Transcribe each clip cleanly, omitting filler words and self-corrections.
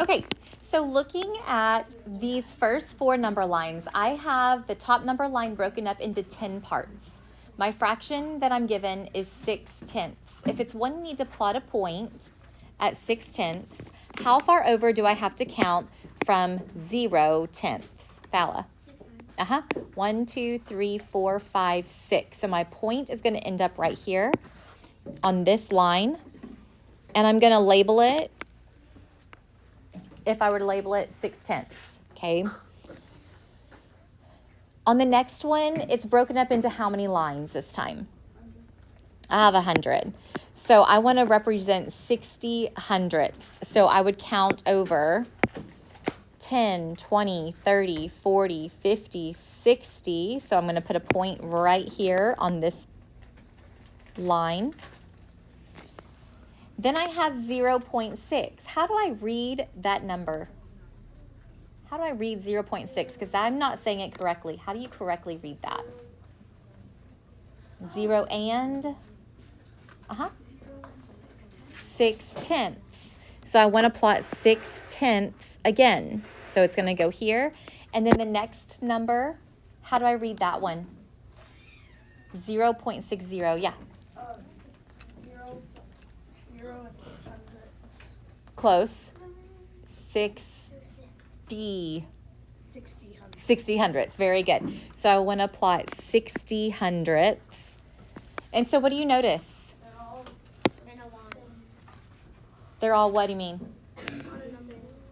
Okay, so looking at these first four number lines, I have the top number line broken up into 10 parts. My fraction that I'm given is 6/10. If it's wanting me to plot a point at 6/10, how far over do I have to count from 0/10? Fala. 1, 2, 3, 4, 5, 6. So my point is going to end up right here on this line, and I'm going to label it, if I were to label it 6/10, okay? On the next one, it's broken up into how many lines this time? I have 100. So I want to represent 60 hundredths. So I would count over 10, 20, 30, 40, 50, 60. So I'm going to put a point right here on this line. Then I have 0.6. How do I read that number? How do I read 0.6? Because I'm not saying it correctly. How do you correctly read that? 0 and 6/10. So I want to plot 6/10 again. So it's going to go here. And then the next number, how do I read that one? 0.60, yeah. 0 and 600. Close. 60 hundredths. Very good. So I want to plot 60 hundredths. And so what do you notice? They're all in a line. They're all, what do you mean?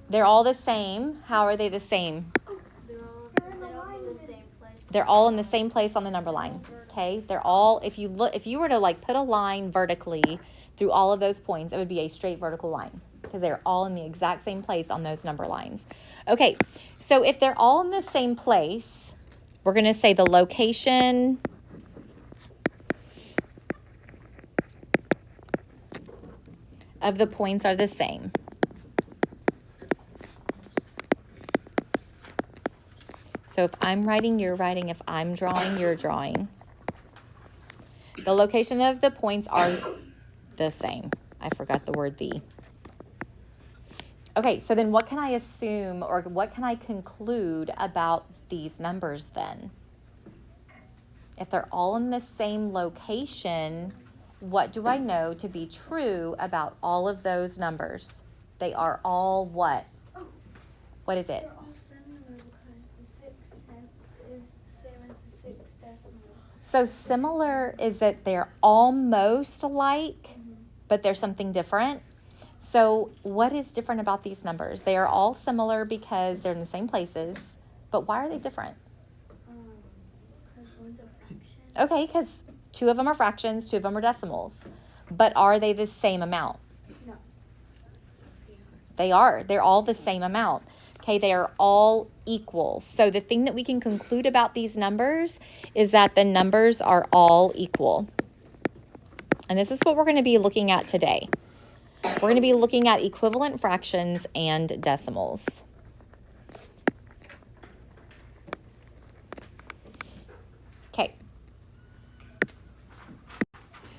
They're all the same. How are they the same? They're all in the same place. They're all in the same place on the number line. Okay? They're all, if you were to like put a line vertically through all of those points, it would be a straight vertical line, because they're all in the exact same place on those number lines. Okay, so if they're all in the same place, we're going to say the location of the points are the same. So if I'm writing, you're writing. If I'm drawing, you're drawing. The location of the points are the same. I forgot the word the. Okay, so then what can I assume, or what can I conclude about these numbers then? If they're all in the same location, what do I know to be true about all of those numbers? They are all what? What is it? They're all similar because the 6/10 is the same as the 6 decimal. So similar is that they're almost alike, but there's something different. So what is different about these numbers? They are all similar because they're in the same places, but why are they different? Because one's a fraction. Okay, because 2 of them are fractions, 2 of them are decimals. But are they the same amount? No. They are. They're all the same amount. Okay, they are all equal. So the thing that we can conclude about these numbers is that the numbers are all equal. And this is what we're going to be looking at today. We're going to be looking at equivalent fractions and decimals. Okay.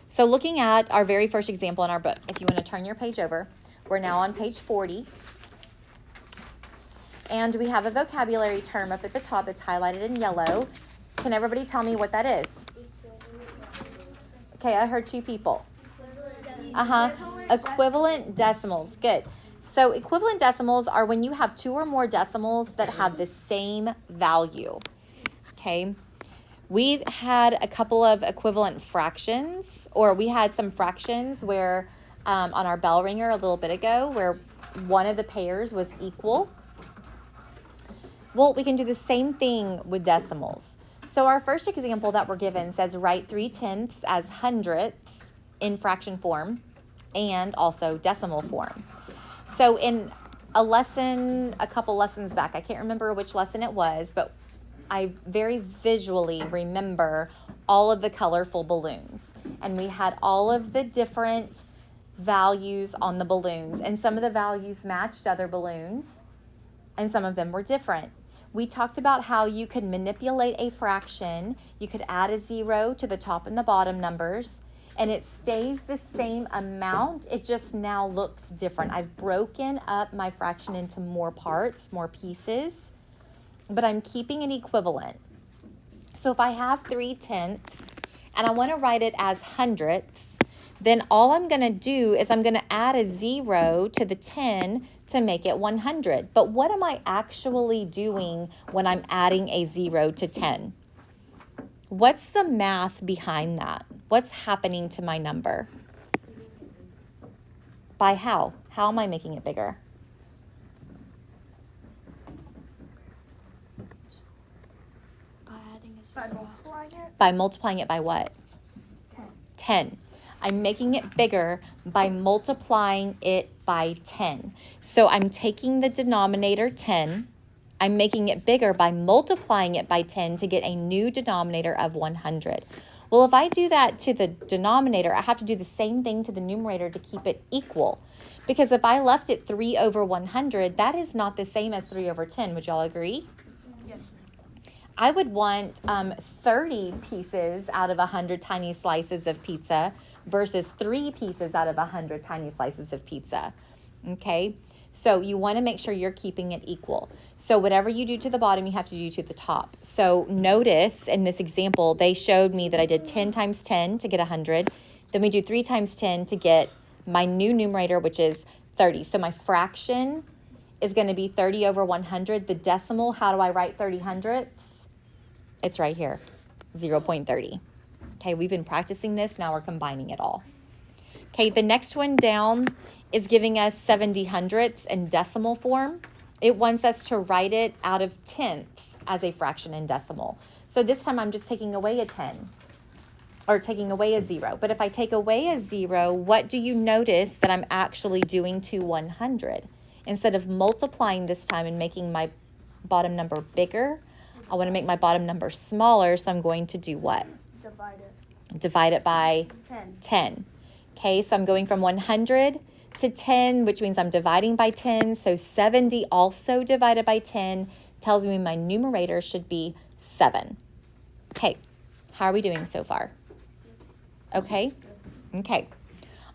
So looking at our very first example in our book, if you want to turn your page over, we're now on page 40. And we have a vocabulary term up at the top. It's highlighted in yellow. Can everybody tell me what that is? Okay, I heard 2 people. Equivalent decimals. Good. So equivalent decimals are when you have 2 or more decimals that have the same value. Okay. We had a couple of equivalent fractions, or we had some fractions where on our bell ringer a little bit ago where one of the pairs was equal. Well, we can do the same thing with decimals. So our first example that we're given says write 3/10 as hundredths in fraction form and also decimal form. So in a lesson, a couple lessons back, I can't remember which lesson it was, but I very visually remember all of the colorful balloons. And we had all of the different values on the balloons. And some of the values matched other balloons, and some of them were different. We talked about how you could manipulate a fraction. You could add a 0 to the top and the bottom numbers, and it stays the same amount. It just now looks different. I've broken up my fraction into more parts, more pieces, but I'm keeping it equivalent. So if I have 3/10 and I want to write it as hundredths, then all I'm going to do is I'm going to add a 0 to the 10 to make it 100. But what am I actually doing when I'm adding a 0 to 10? What's the math behind that? What's happening to my number? By how? How am I making it bigger? By adding a 0. By multiplying it? By multiplying it by what? 10. 10. I'm making it bigger by multiplying it by 10. So I'm taking the denominator 10. I'm making it bigger by multiplying it by 10 to get a new denominator of 100. Well, if I do that to the denominator, I have to do the same thing to the numerator to keep it equal. Because if I left it 3 over 100, that is not the same as 3 over 10. Would y'all agree? Yes. I would want 30 pieces out of 100 tiny slices of pizza versus 3 pieces out of 100 tiny slices of pizza. Okay? So you want to make sure you're keeping it equal. So whatever you do to the bottom, you have to do to the top. So notice in this example, they showed me that I did 10 times 10 to get 100. Then we do 3 times 10 to get my new numerator, which is 30. So my fraction is going to be 30 over 100. The decimal, how do I write 30 hundredths? It's right here, 0.30. Okay, we've been practicing this. Now we're combining it all. Okay, the next one down is giving us 70 hundredths in decimal form. It wants us to write it out of tenths as a fraction in decimal. So this time I'm just taking away a 10 or taking away a 0. But if I take away a 0, what do you notice that I'm actually doing to 100? Instead of multiplying this time and making my bottom number bigger, I want to make my bottom number smaller, so I'm going to do what? Divide it. Divide it by 10. 10. Okay, so I'm going from 100 to 10, which means I'm dividing by 10. So 70 also divided by 10 tells me my numerator should be 7. Okay, how are we doing so far? Okay? Okay.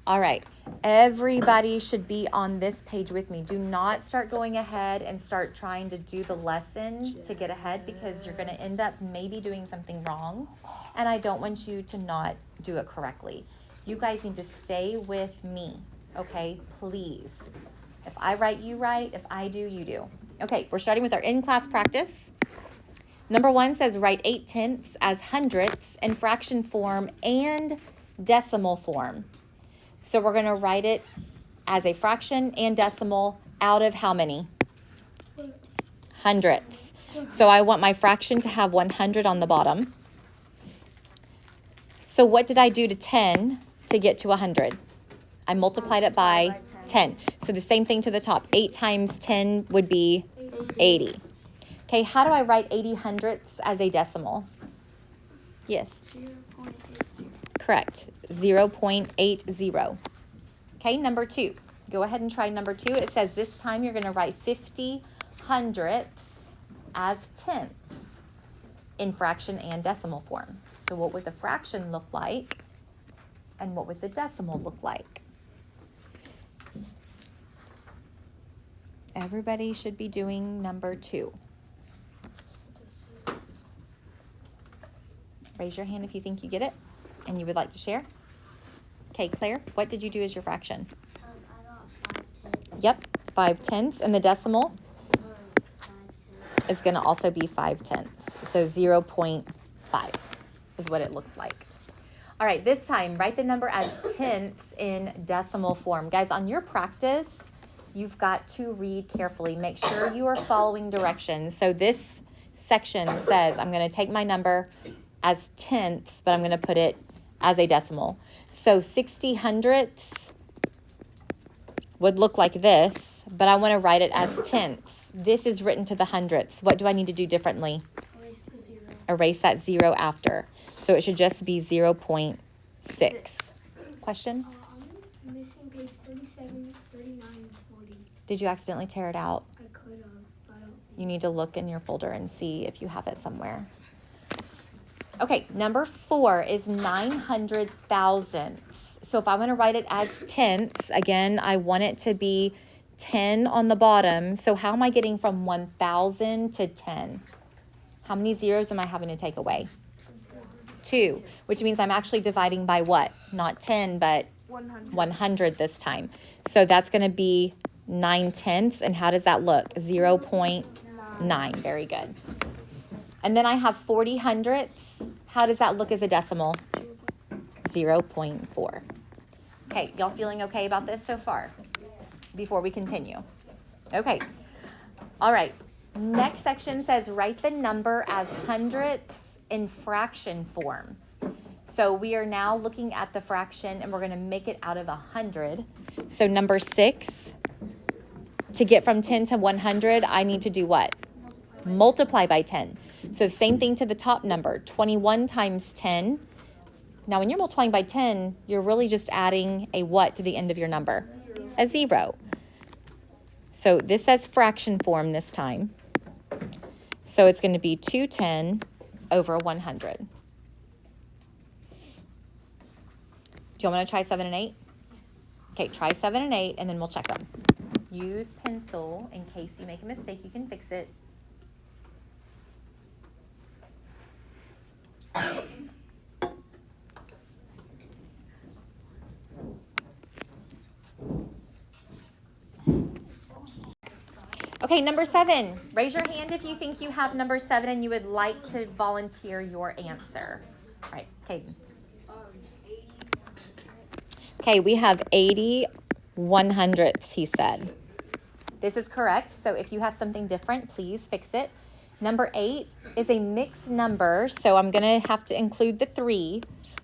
All right. Everybody should be on this page with me. Do not start going ahead and start trying to do the lesson to get ahead, because you're going to end up maybe doing something wrong, and I don't want you to not do it correctly. You guys need to stay with me, okay? Please. If I write, you write. If I do, you do. Okay, we're starting with our in-class practice. Number 1 says write 8/10 as hundredths in fraction form and decimal form. So we're going to write it as a fraction and decimal out of how many? Hundredths. So I want my fraction to have 100 on the bottom. So what did I do to 10 to get to 100? I multiplied it by 10. So the same thing to the top. 8 times 10 would be 80. Okay, how do I write 80 hundredths as a decimal? Yes. 0.80. Correct. 0.80. Okay, number 2. Go ahead and try number 2. It says this time you're going to write 50 hundredths as tenths in fraction and decimal form. So what would the fraction look like, and what would the decimal look like? Everybody should be doing number 2. Raise your hand if you think you get it and you would like to share. Okay, Claire, what did you do as your fraction? I got 5/10. Yep, 5/10, and the decimal 5/10. is going to also be 5/10. So 0.5 is what it looks like. All right, this time, write the number as tenths in decimal form. Guys, on your practice, you've got to read carefully. Make sure you are following directions. So this section says I'm going to take my number as tenths, but I'm going to put it as a decimal. So 60 hundredths would look like this, but I want to write it as tenths. This is written to the hundredths. What do I need to do differently? Erase the 0. Erase that 0 after. So it should just be 0.6. Question? I'm missing page 37, 39, and 40. Did you accidentally tear it out? I could have, but I don't think. You need to look in your folder and see if you have it somewhere. Okay, number 4 is 900 thousandths. So if I want to write it as tenths, again, I want it to be 10 on the bottom. So how am I getting from 1,000 to 10? How many zeros am I having to take away? 2, which means I'm actually dividing by what? Not 10, but 100 this time. So that's going to be 9/10. And how does that look? 0.9. Very good. And then I have 40 hundredths. How does that look as a decimal? 0.4. Okay, y'all feeling okay about this so far? Before we continue. Okay. All right. Next section says write the number as hundredths in fraction form. So we are now looking at the fraction and we're going to make it out of 100. So number 6, to get from 10 to 100, I need to do what? Multiply by 10. So same thing to the top number, 21 times 10. Now when you're multiplying by 10, you're really just adding a what to the end of your number? A 0. So this says fraction form this time. So it's going to be 210 over 100. Do you want to try 7 and 8? Yes. Okay, try 7 and 8, and then we'll check them. Use pencil in case you make a mistake. You can fix it. Okay, number 7. Raise your hand if you think you have number 7 and you would like to volunteer your answer. All right, Caden. 80. Okay, we have 80 100ths, he said. This is correct. So if you have something different, please fix it. Number 8 is a mixed number, so I'm going to have to include the 3,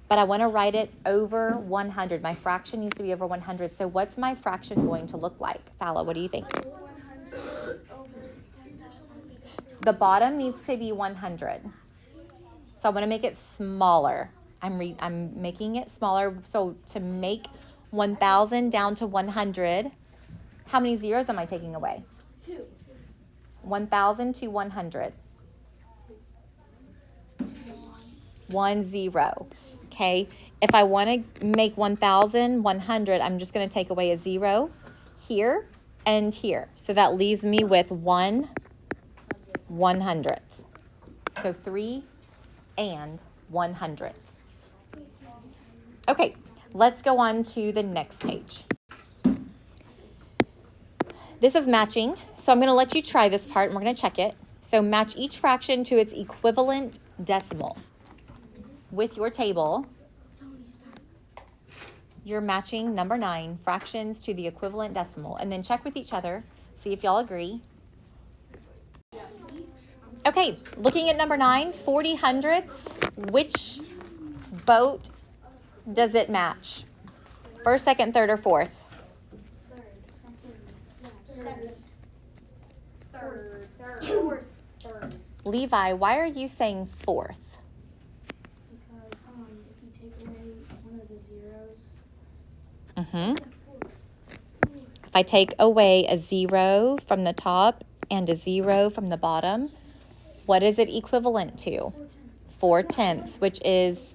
but I want to write it over 100. My fraction needs to be over 100. So what's my fraction going to look like? Fala, what do you think? 100 over 10,000. The bottom needs to be 100. So I want to make it smaller. I'm making it smaller. So to make 1,000 down to 100, how many zeros am I taking away? 2. 1,000 to 100. 1 0. Okay. If I want to make 1,000 100, I'm just going to take away a 0 here and here. So that leaves me with 1 100th. So 3 and 100th. Okay, let's go on to the next page. This is matching, so I'm going to let you try this part and we're going to check it. So match each fraction to its equivalent decimal. With your table, you're matching number 9, fractions to the equivalent decimal. And then check with each other, see if y'all agree. Okay, looking at number 9, 40 hundredths. Which boat does it match? First, second, third, or fourth? Third. Levi, why are you saying fourth? Because if you take away one of the zeros. If I take away a 0 from the top and a 0 from the bottom, what is it equivalent to? 4/10, which is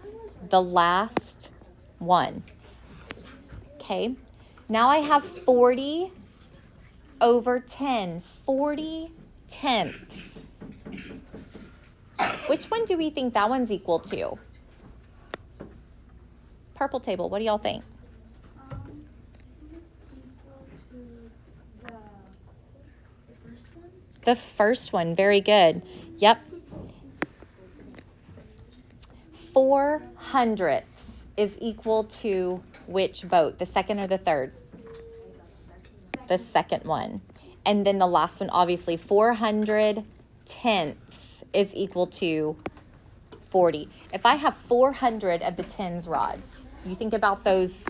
the last one. Okay, now I have 40 over 10, 40 tenths. Which one do we think that one's equal to? Purple table, what do y'all think? It's equal to the first one. The first one, very good. Yep. 4 hundredths is equal to which boat? The second or the third? The second one. And then the last one, obviously, 400 tenths is equal to 40. If I have 400 of the tens rods, you think about those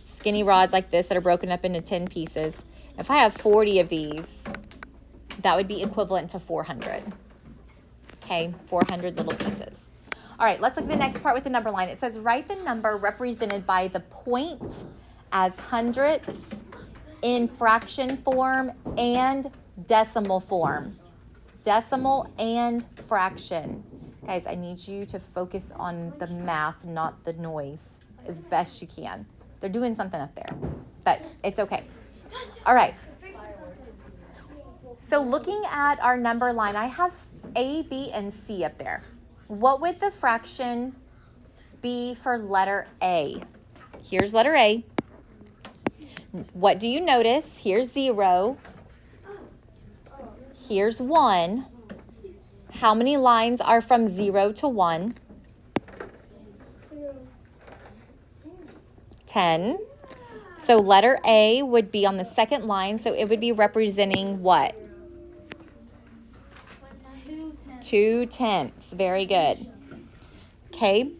skinny rods like this that are broken up into 10 pieces. If I have 40 of these, that would be equivalent to 400. Okay, 400 little pieces. All right, let's look at the next part with the number line. It says, write the number represented by the point as hundredths in fraction form and decimal form. Decimal and fraction. Guys, I need you to focus on the math, not the noise, as best you can. They're doing something up there, but it's okay. All right. So looking at our number line, I have A, B, and C up there. What would the fraction be for letter A? Here's letter A. What do you notice? Here's 0. Here's 1. How many lines are from 0 to 1? 10. So letter A would be on the second line, so it would be representing what? 2/10. Very good. Okay.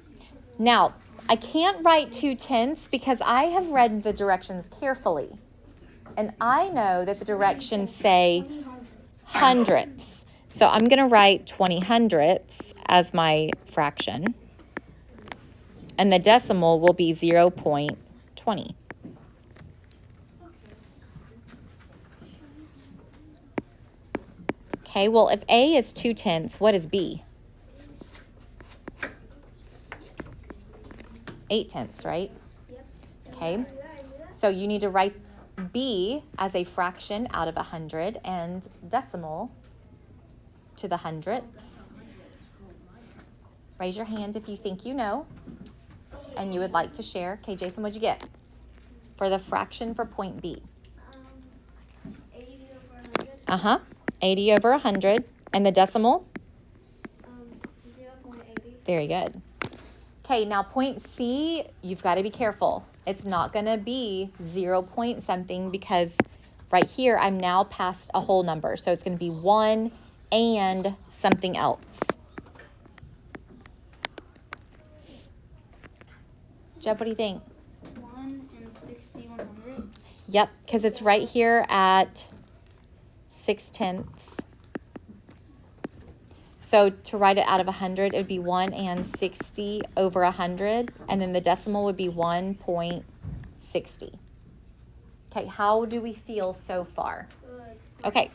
Now, I can't write 2/10 because I have read the directions carefully. And I know that the directions say hundredths. So I'm going to write 20 hundredths as my fraction. And the decimal will be 0.20. Okay, well, if A is 2/10, what is B? 8/10, right? Okay, so you need to write B as a fraction out of 100 and decimal to the hundredths. Raise your hand if you think you know and you would like to share. Okay, Jason, what'd you get for the fraction for point B? 80 over 100. 80 over 100. And the decimal? 0.80. Very good. Okay, now point C, you've got to be careful. It's not going to be 0 point something because right here I'm now past a whole number. So it's going to be 1 and something else. Jeb, what do you think? 1 and 60 100. Yep, because it's right here at 6/10. So to write it out of 100, it would be 1 and 60 over 100, and then the decimal would be 1.60. Okay, how do we feel so far? Good. Okay,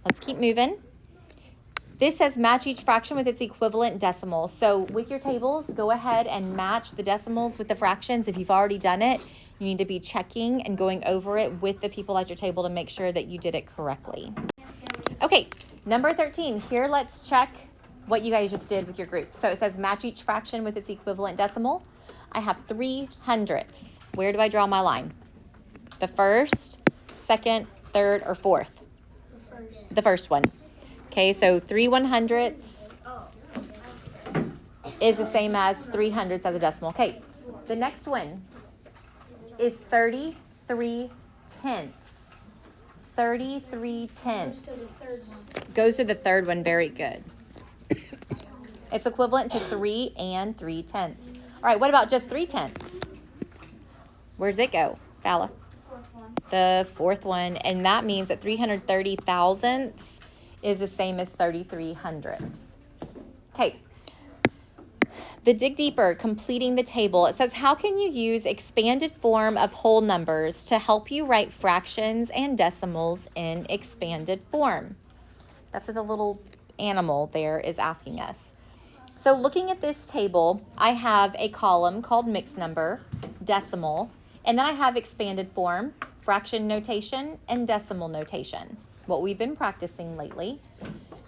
let's keep moving. This says match each fraction with its equivalent decimal. So with your tables, go ahead and match the decimals with the fractions. If you've already done it, you need to be checking and going over it with the people at your table to make sure that you did it correctly. Okay, number 13. Here, let's check what you guys just did with your group. So it says match each fraction with its equivalent decimal. I have 3 hundredths. Where do I draw my line? The first, second, third, or fourth? The first one. Okay, so 3 100ths is the same as 3 hundredths as a decimal. Okay, the next one is 33 tenths. 33 tenths. Goes to the third one. Very good. It's equivalent to 3 and 3/10. All right, what about just 3/10? Where's it go, Fala? The fourth one. And that means that 330 thousandths is the same as 33 hundredths. Okay. The dig deeper, completing the table. It says, how can you use expanded form of whole numbers to help you write fractions and decimals in expanded form? That's what the little animal there is asking us. So looking at this table, I have a column called mixed number, decimal, and then I have expanded form, fraction notation, and decimal notation, what we've been practicing lately.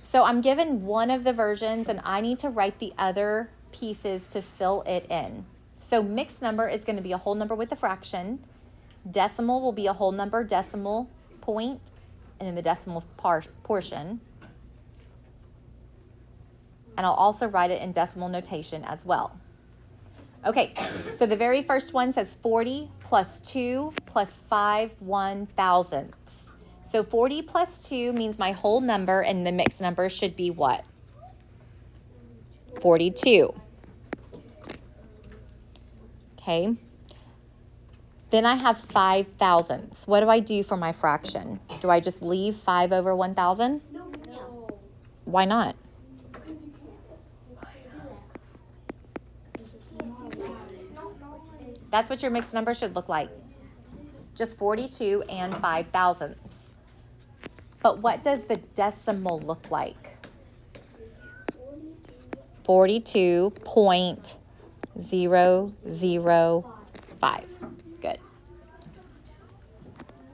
So I'm given one of the versions and I need to write the other pieces to fill it in. So mixed number is going to be a whole number with a fraction. Decimal will be a whole number, decimal point, and then the decimal portion. And I'll also write it in decimal notation as well. Okay, so the very first one says 40 plus 2 plus 5 1,000ths. So 40 plus 2 means my whole number, and the mixed number should be what? 42. Okay. Then I have 5 thousandths. What do I do for my fraction? Do I just leave 5 over 1,000? No. Why not? That's what your mixed number should look like. Just 42 and 5 thousandths. But what does the decimal look like? 42.005. Good.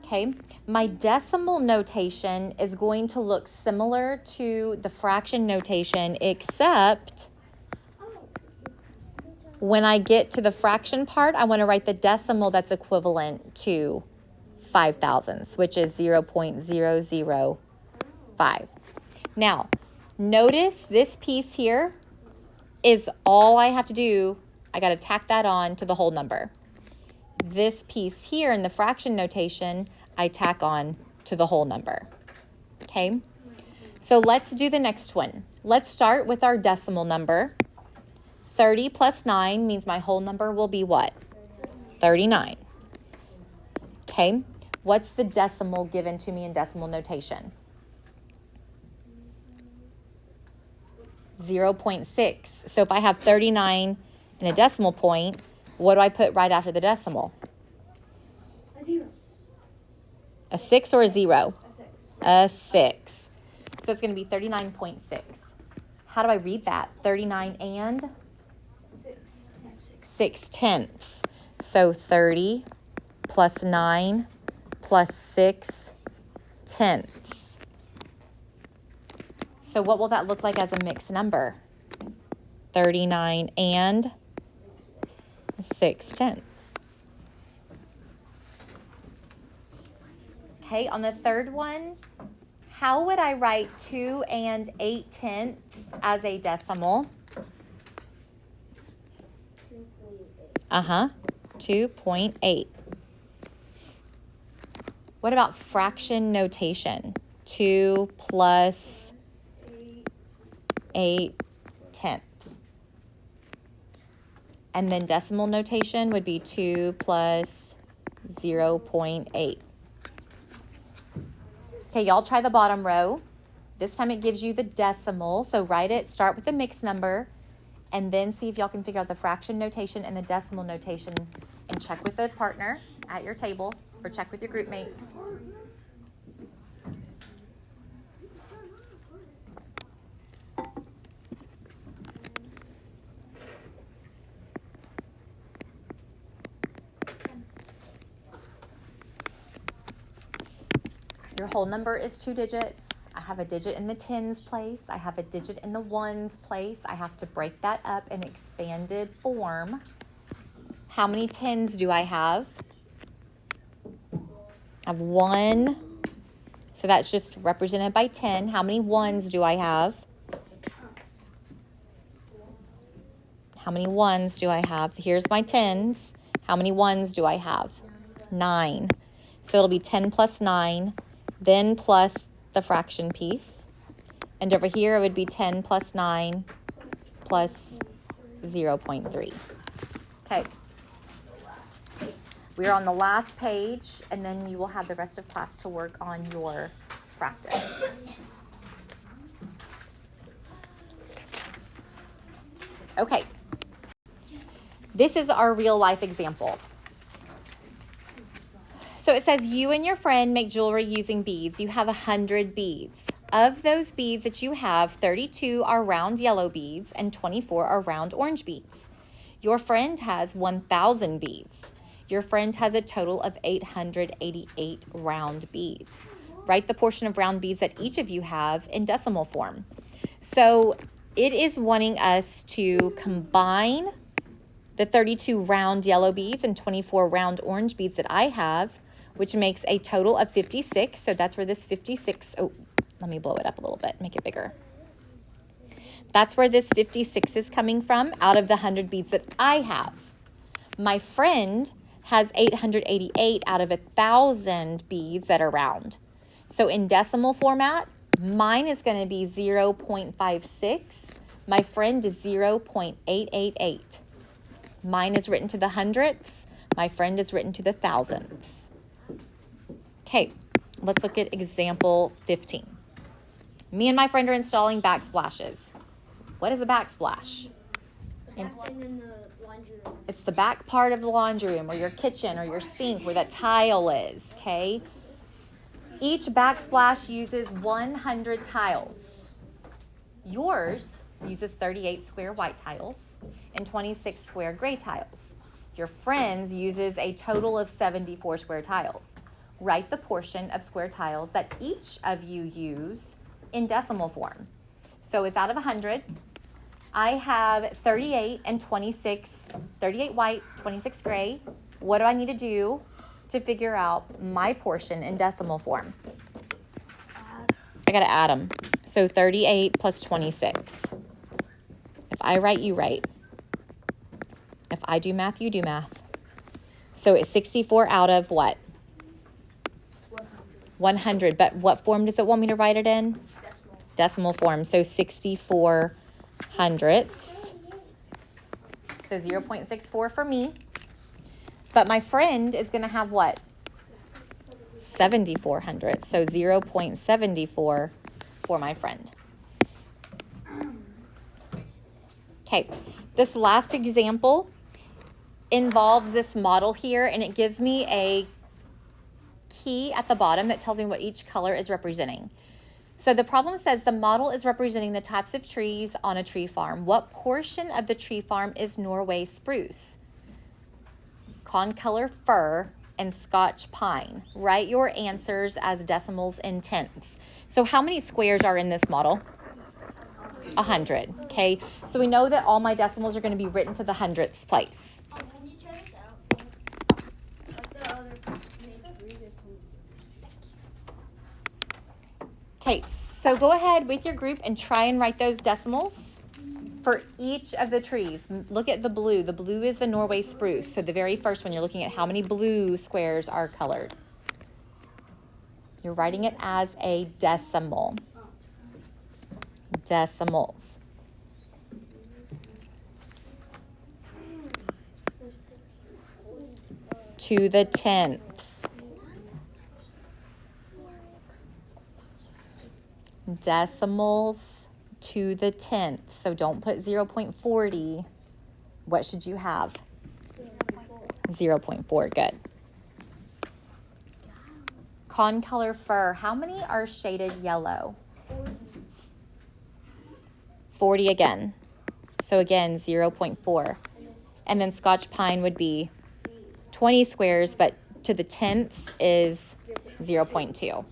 Okay, my decimal notation is going to look similar to the fraction notation, except when I get to the fraction part, I want to write the decimal that's equivalent to 5 thousandths, which is 0.005. Now, notice this piece here is all I have to do. I got to tack that on to the whole number. This piece here in the fraction notation, I tack on to the whole number. Okay, so let's do the next one. Let's start with our decimal number. 30 plus 9 means my whole number will be what? 39. Okay, what's the decimal given to me in decimal notation? 0.6. So if I have 39 in a decimal point, what do I put right after the decimal? A 0. A 6 or a 0? A 6. A 6. So it's going to be 39.6. How do I read that? 39 and 6 tenths. So 30 plus 9 plus 6 tenths. So what will that look like as a mixed number? 39 and 6 tenths. Okay, on the third one, how would I write 2 and 8 tenths as a decimal? 2.8. What about fraction notation? 2 plus 8 tenths. And then decimal notation would be 2 plus 0.8. Okay, y'all try the bottom row. This time it gives you the decimal, so write it, start with the mixed number, and then see if y'all can figure out the fraction notation and the decimal notation, and check with a partner at your table, or check with your group mates. Your whole number is 2 digits. I have a digit in the tens place. I have a digit in the ones place. I have to break that up in expanded form. How many tens do I have? I have 1. So that's just represented by 10. How many ones do I have? How many ones do I have? Here's my tens. How many ones do I have? 9. So it'll be 10 plus 9. Then plus the fraction piece. And over here it would be 10 plus 9 plus 0.3. Okay. We're on the last page, and then you will have the rest of class to work on your practice. Okay. This is our real life example. So it says you and your friend make jewelry using beads. You have 100 beads. Of those beads that you have, 32 are round yellow beads and 24 are round orange beads. Your friend has 1,000 beads. Your friend has a total of 888 round beads. Write the portion of round beads that each of you have in decimal form. So it is wanting us to combine the 32 round yellow beads and 24 round orange beads that I have, which makes a total of 56. So that's where this 56, oh, let me blow it up a little bit, make it bigger. That's where this 56 is coming from, out of the 100 beads that I have. My friend has 888 out of 1,000 beads that are round. So in decimal format, mine is going to be 0.56. My friend is 0.888. Mine is written to the hundredths. My friend is written to the thousandths. Okay, let's look at example 15. Me and my friend are installing backsplashes. What is a backsplash? In the laundry room. It's the back part of the laundry room or your kitchen or your sink where that tile is, okay? Each backsplash uses 100 tiles. Yours uses 38 square white tiles and 26 square gray tiles. Your friends uses a total of 74 square tiles. Write the portion of square tiles that each of you use in decimal form. So it's out of 100. I have 38 and 26, 38 white, 26 gray. What do I need to do to figure out my portion in decimal form? I gotta add them. So 38 plus 26. If I write, you write. If I do math, you do math. So it's 64 out of what? 100. But what form does it want me to write it in? Decimal form. So 64 hundredths. So 0.64 for me. But my friend is going to have what? 74 hundredths. So 0.74 for my friend. Okay, this last example involves this model here, and it gives me a key at the bottom that tells me what each color is representing. So the problem says the model is representing the types of trees on a tree farm. What portion of the tree farm is Norway spruce, concolor fir, and Scotch pine? Write your answers as decimals in tenths. So how many squares are in this model? 100. Okay, so we know that all my decimals are going to be written to the hundredths place. Can you try this out? Like the other Okay, so go ahead with your group and try and write those decimals for each of the trees. Look at the blue. The blue is the Norway spruce. So the very first one, you're looking at how many blue squares are colored. You're writing it as a decimal. Decimals. To the tenths. Decimals to the tenth. So don't put 0.40. What should you have? 0.4. Good. Concolor fir. How many are shaded yellow? 40 again. So again, 0.4. And then Scotch pine would be 20 squares, but to the tenths is 0.2.